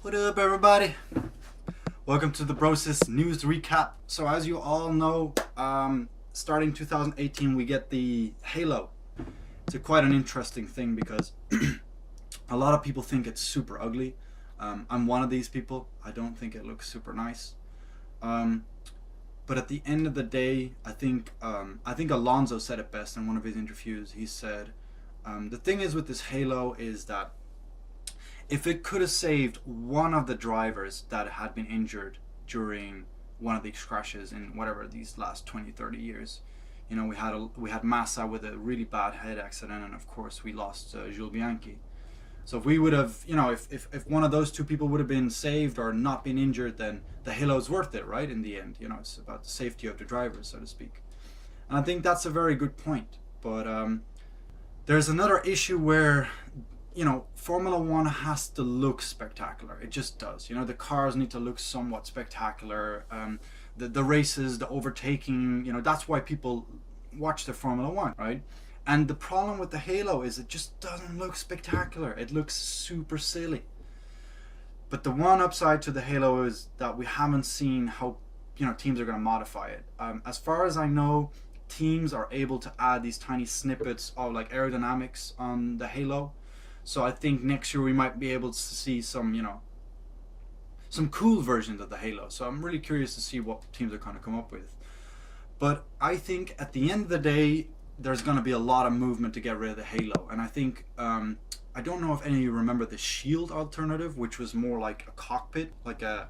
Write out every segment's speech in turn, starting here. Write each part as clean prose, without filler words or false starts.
What up, everybody? Welcome to the Brosis News Recap. So as you all know, starting 2018 we get the Halo. It's quite an interesting thing because a lot of people think it's super ugly. I'm one of these people. I don't think it looks super nice. But at the end of the day, I think Alonso said it best in one of his interviews. He said, the thing is with this Halo is that if it could have saved one of the drivers that had been injured during one of these crashes in whatever these last 20-30 years, you know, we had Massa with a really bad head accident, and of course we lost Jules Bianchi. So if we would have, you know, if one of those two people would have been saved or not been injured, then the Halo's worth it, right? In the end, you know, it's about the safety of the drivers, so to speak. And I think that's a very good point. But there's another issue where, you know, Formula One has to look spectacular. It just does. You know, the cars need to look somewhat spectacular. The races, the overtaking, you know, that's why people watch the Formula One, right? And the problem with the Halo is it just doesn't look spectacular. It looks super silly. But the one upside to the Halo is that we haven't seen how, you know, teams are going to modify it. As far as I know, teams are able to add these tiny snippets of like aerodynamics on the Halo. So I think next year we might be able to see some, you know, some cool versions of the Halo. So I'm really curious to see what teams are going to come up with. But I think at the end of the day, there's going to be a lot of movement to get rid of the Halo. And I think, I don't know if any of you remember the Shield alternative, which was more like a cockpit, like an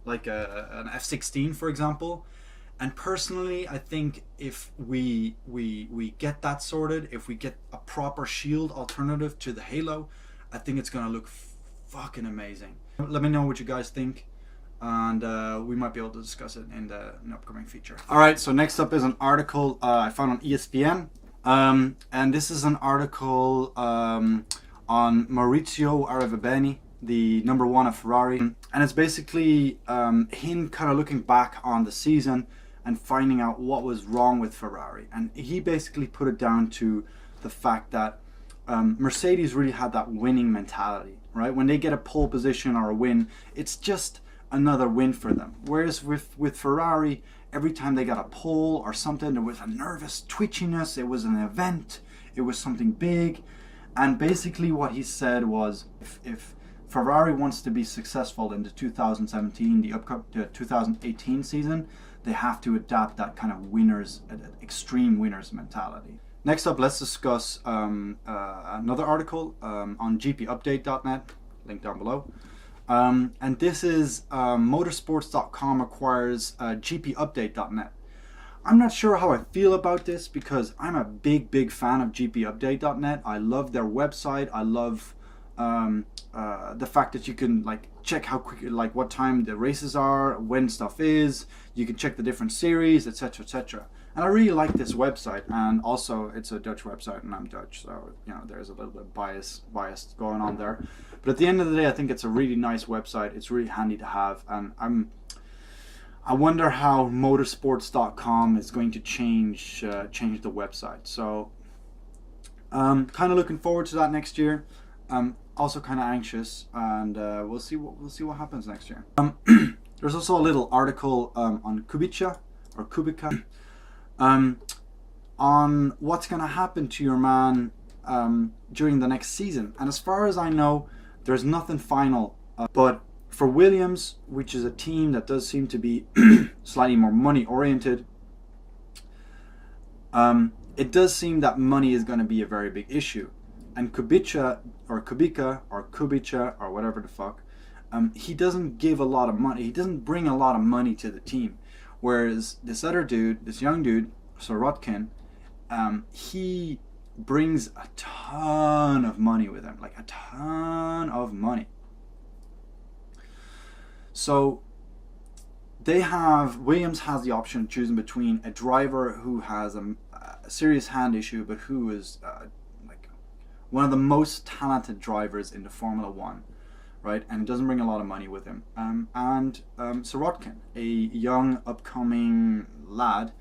F-16, for example. And personally, I think if we get that sorted, if we get a proper Shield alternative to the Halo, I think it's gonna look fucking amazing. Let me know what you guys think, and we might be able to discuss it in an upcoming feature. All right, so next up is an article I found on ESPN, and this is an article on Maurizio Arrivabene, the number one of Ferrari, and it's basically him kind of looking back on the season and finding out what was wrong with Ferrari. And he basically put it down to the fact that Mercedes really had that winning mentality, right? When they get a pole position or a win, it's just another win for them. Whereas with Ferrari, every time they got a pole or something, there was a nervous twitchiness, it was an event, it was something big. And basically what he said was, if Ferrari wants to be successful in the 2017, the 2018 season, they have to adapt that kind of extreme winners mentality. Next up, let's discuss another article on gpupdate.net, link down below. And this is motorsports.com acquires gpupdate.net. I'm not sure how I feel about this because I'm a big fan of gpupdate.net. I love their website. I love the fact that you can like check how quick, like what time the races are, when stuff is. You can check the different series, etc., etc. And I really like this website. And also, it's a Dutch website, and I'm Dutch, so you know there's a little bit of bias going on there. But at the end of the day, I think it's a really nice website. It's really handy to have, and I wonder how motorsports.com is going to change the website. So, kind of looking forward to that next year. Also kind of anxious, and we'll see what happens next year. There's also a little article on Kubica on what's going to happen to your man during the next season. And as far as I know, there's nothing final. But for Williams, which is a team that does seem to be slightly more money oriented, it does seem that money is going to be a very big issue. And Kubica or whatever the fuck, he doesn't give a lot of money. He doesn't bring a lot of money to the team. Whereas this other dude, this young dude, Sorotkin, he brings a ton of money with him, like a ton of money. So Williams has the option of choosing between a driver who has a serious hand issue, but who is one of the most talented drivers in the Formula One, right? And doesn't bring a lot of money with him. And Sorotkin, a young upcoming lad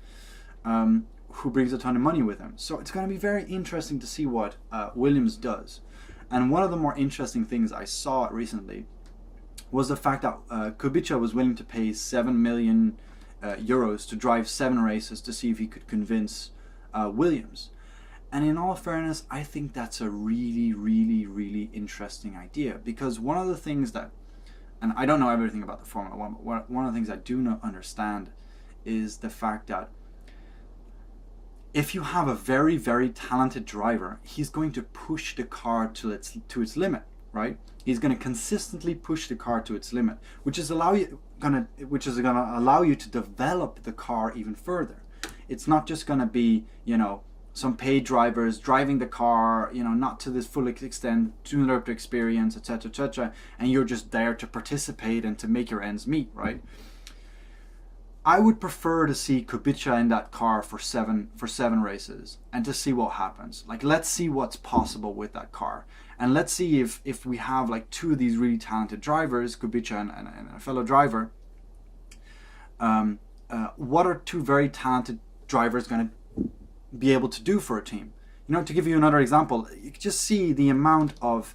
who brings a ton of money with him. So it's going to be very interesting to see what Williams does. And one of the more interesting things I saw recently was the fact that Kubica was willing to pay 7 million euros to drive 7 races to see if he could convince Williams. And in all fairness, I think that's a really, really, really interesting idea, because one of the things that, and I don't know everything about the Formula One, but one of the things I do not understand is the fact that if you have a very, very talented driver, he's going to push the car to its limit, right? He's going to consistently push the car to its limit, which is gonna allow you to develop the car even further. It's not just going to be, some paid drivers driving the car, not to this full extent, tune up to experience, etc., etc., and you're just there to participate and to make your ends meet, right? I would prefer to see Kubica in that car for seven races and to see what happens. Like, let's see what's possible with that car, and let's see if we have like 2 of these really talented drivers, Kubica and a fellow driver. What are 2 very talented drivers going to be able to do for a team? To give you another example, you can just see the amount of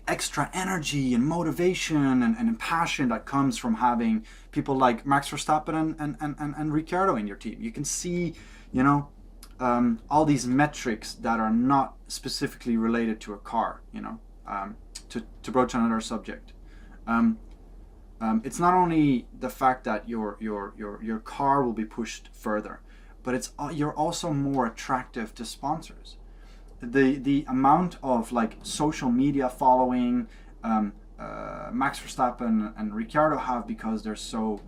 extra energy and motivation and passion that comes from having people like Max Verstappen and Ricciardo in your team. You can see, all these metrics that are not specifically related to a car, to broach another subject. It's not only the fact that your car will be pushed further, but you're also more attractive to sponsors. The amount of like social media following Max Verstappen and Ricciardo have, because they're so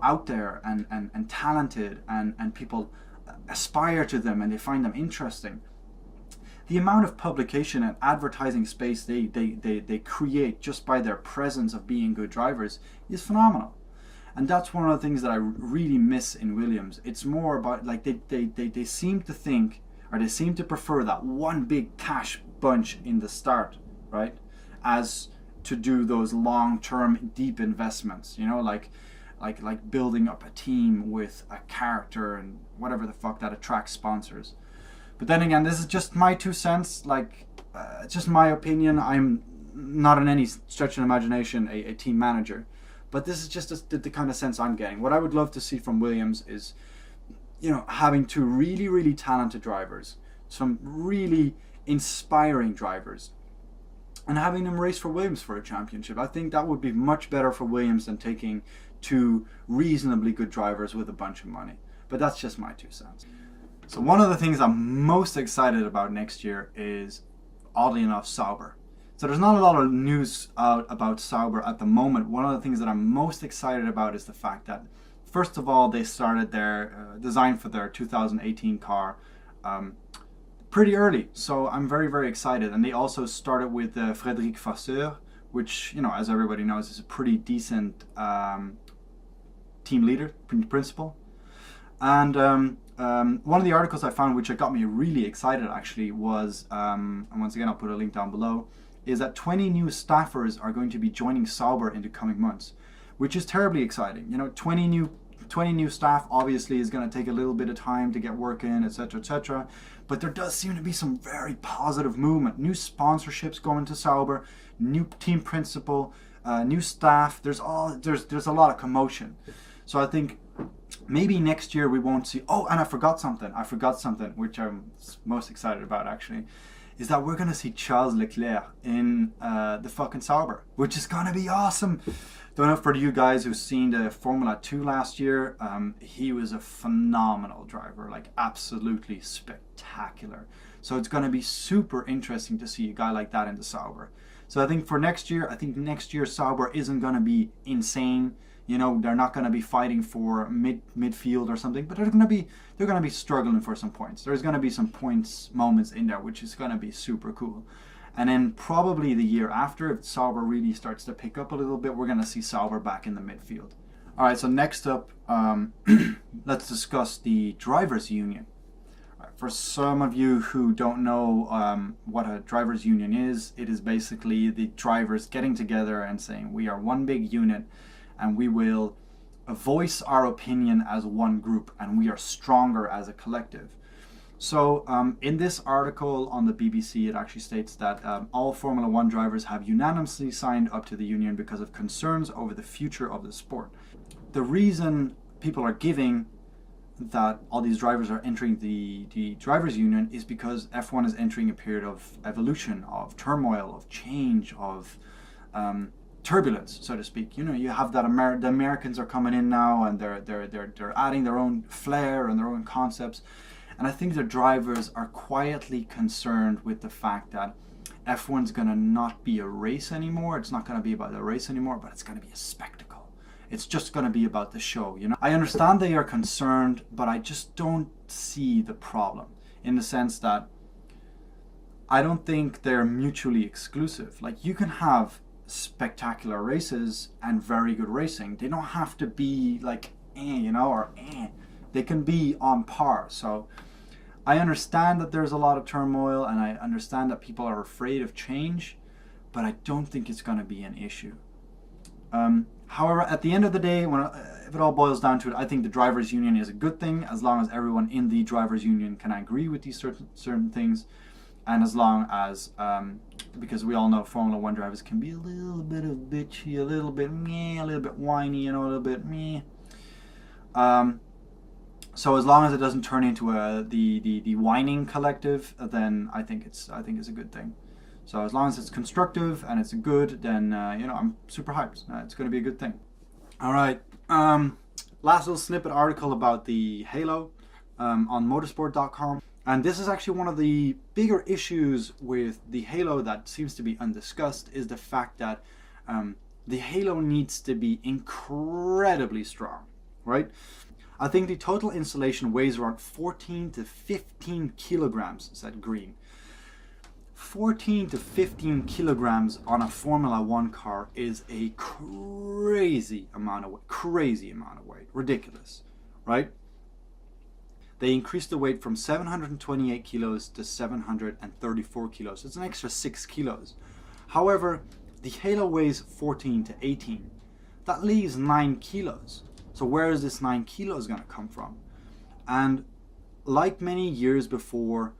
out there and talented, and people aspire to them and they find them interesting. The amount of publication and advertising space they create just by their presence of being good drivers is phenomenal. And that's one of the things that I really miss in Williams. It's more about like they seem to think, or they seem to prefer that one big cash bunch in the start, right, as to do those long-term deep investments, like building up a team with a character and whatever the fuck that attracts sponsors. But then again, this is just my 2 cents, it's just my opinion. I'm not in any stretch of imagination a team manager, but this is just the kind of sense I'm getting. What I would love to see from Williams is, having 2 really, really talented drivers, some really inspiring drivers, and having them race for Williams for a championship. I think that would be much better for Williams than taking 2 reasonably good drivers with a bunch of money. But that's just my 2 cents. So one of the things I'm most excited about next year is, oddly enough, Sauber. So there's not a lot of news out about Sauber at the moment. One of the things that I'm most excited about is the fact that, first of all, they started their design for their 2018 car pretty early. So I'm very, very excited. And they also started with Frédéric Vasseur, which, as everybody knows, is a pretty decent team leader, principal. And one of the articles I found, which got me really excited actually, was, and once again I'll put a link down below, is that 20 new staffers are going to be joining Sauber in the coming months, which is terribly exciting. 20 new staff obviously is going to take a little bit of time to get working, etc., etc. But there does seem to be some very positive movement. New sponsorships going to Sauber, new team principal, new staff. There's a lot of commotion. So I think maybe next year we won't see. Oh, and I forgot something, which I'm most excited about actually, is that we're going to see Charles Leclerc in the fucking Sauber, which is going to be awesome. Don't know, for you guys who've seen the Formula 2 last year, he was a phenomenal driver, like absolutely spectacular. So it's going to be super interesting to see a guy like that in the Sauber. So I think next year Sauber isn't going to be insane. They're not going to be fighting for midfield or something, but they're going to be struggling for some points. There's going to be some points moments in there, which is going to be super cool. And then probably the year after, if Sauber really starts to pick up a little bit, we're going to see Sauber back in the midfield. All right, so next up, let's discuss the drivers' union. All right, for some of you who don't know what a drivers' union is, it is basically the drivers getting together and saying, we are one big unit, and we will voice our opinion as one group, and we are stronger as a collective. So in this article on the BBC, it actually states that all Formula One drivers have unanimously signed up to the union because of concerns over the future of the sport. The reason people are giving that all these drivers are entering the drivers' union is because F1 is entering a period of evolution, of turmoil, of change, of turbulence, so to speak. You know, you have that the Americans are coming in now, and they're adding their own flair and their own concepts. And I think the drivers are quietly concerned with the fact that F1's going to not be a race anymore. It's not going to be about the race anymore, but it's going to be a spectacle. It's just going to be about the show, you know. I understand they are concerned, but I just don't see the problem, in the sense that I don't think they're mutually exclusive. Like, you can have spectacular races and very good racing. They don't have to be like, you know, or They can be on par. So I understand that there's a lot of turmoil, and I understand that people are afraid of change, but I don't think it's going to be an issue. However, at the end of the day, if it all boils down to it, I think the drivers' union is a good thing, as long as everyone in the drivers' union can agree with these certain things, and as long as, because we all know Formula One drivers can be a little bit of bitchy, a little bit meh, a little bit whiny, you know, a little bit meh. So as long as it doesn't turn into the whining collective, then I think it's a good thing. So as long as it's constructive and it's good, then you know, I'm super hyped. It's going to be a good thing. All right. Last little snippet article about the Halo on motorsport.com. And this is actually one of the bigger issues with the Halo that seems to be undiscussed, is the fact that the Halo needs to be incredibly strong, right? I think the total installation weighs around 14 to 15 kilograms, said Green. 14 to 15 kilograms on a Formula One car is a crazy amount of weight. Ridiculous, right? They increased the weight from 728 kilos to 734 kilos. It's an extra 6 kilos. However, the Halo weighs 14 to 18. That leaves 9 kilos. So where is this 9 kilos going to come from? And like many years before,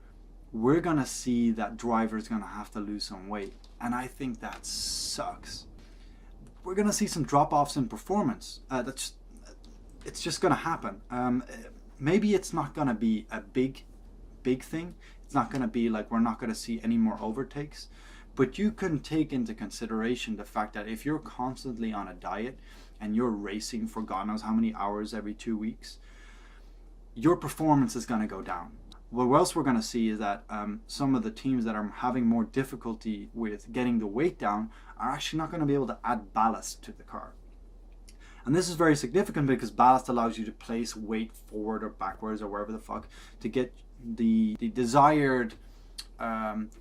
we're going to see that drivers going to have to lose some weight. And I think that sucks. We're going to see some drop-offs in performance. It's just going to happen. Maybe it's not going to be a big thing. It's not going to be like we're not going to see any more overtakes. But you can take into consideration the fact that if you're constantly on a diet and you're racing for God knows how many hours every 2 weeks, your performance is going to go down. What else we're going to see is that some of the teams that are having more difficulty with getting the weight down are actually not going to be able to add ballast to the car. And this is very significant because ballast allows you to place weight forward or backwards or wherever the fuck to get the desired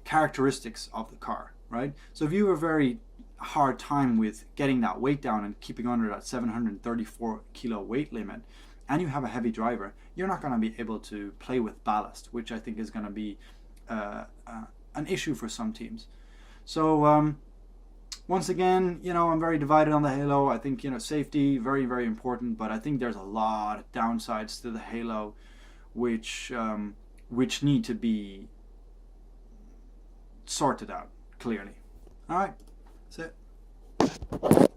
characteristics of the car, right? So if you have a very hard time with getting that weight down and keeping under that 734 kilo weight limit, and you have a heavy driver, you're not going to be able to play with ballast, which I think is going to be an issue for some teams. So once again, you know, I'm very divided on the Halo. I think, you know, safety, very, very important, but I think there's a lot of downsides to the Halo which need to be sorted out clearly. All right, that's it.